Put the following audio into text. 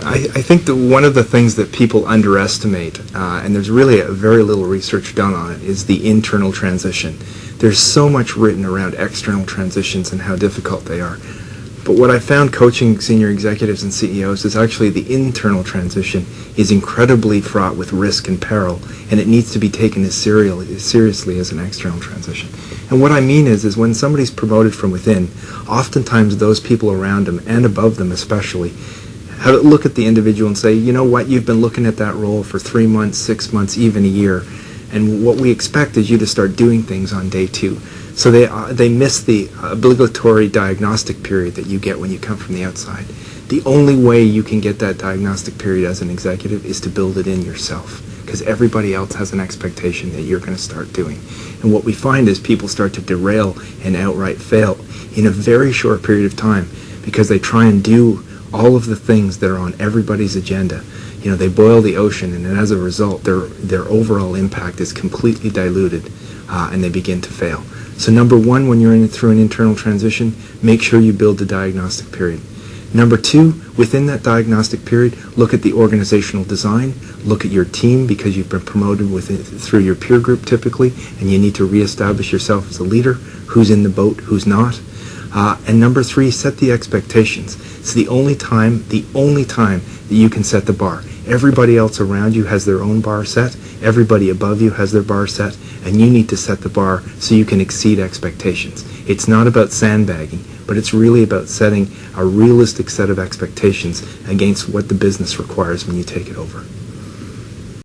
I think that one of the things that people underestimate, and there's really very little research done on it, is the internal transition. There's so much written around external transitions and how difficult they are. But what I found coaching senior executives and CEOs is actually the internal transition is incredibly fraught with risk and peril, and it needs to be taken as seriously as an external transition. And what I mean is when somebody's promoted from within, oftentimes those people around them, and above them especially, have a look at the individual and say, you know what, you've been looking at that role for 3 months, 6 months, even a year, and what we expect is you to start doing things on day 2. So they miss the obligatory diagnostic period that you get when you come from the outside. The only way you can get that diagnostic period as an executive is to build it in yourself, because everybody else has an expectation that you're going to start doing. And what we find is people start to derail and outright fail in a very short period of time because they try and do all of the things that are on everybody's agenda. You know, they boil the ocean, and as a result, their overall impact is completely diluted, and they begin to fail. So number 1, when you're through an internal transition, make sure you build the diagnostic period. Number 2, within that diagnostic period, look at the organizational design, look at your team, because you've been promoted through your peer group typically, and you need to reestablish yourself as a leader, who's in the boat, who's not. And number 3, set the expectations. It's the only time that you can set the bar. Everybody else around you has their own bar set, everybody above you has their bar set, and you need to set the bar so you can exceed expectations. It's not about sandbagging, but it's really about setting a realistic set of expectations against what the business requires when you take it over.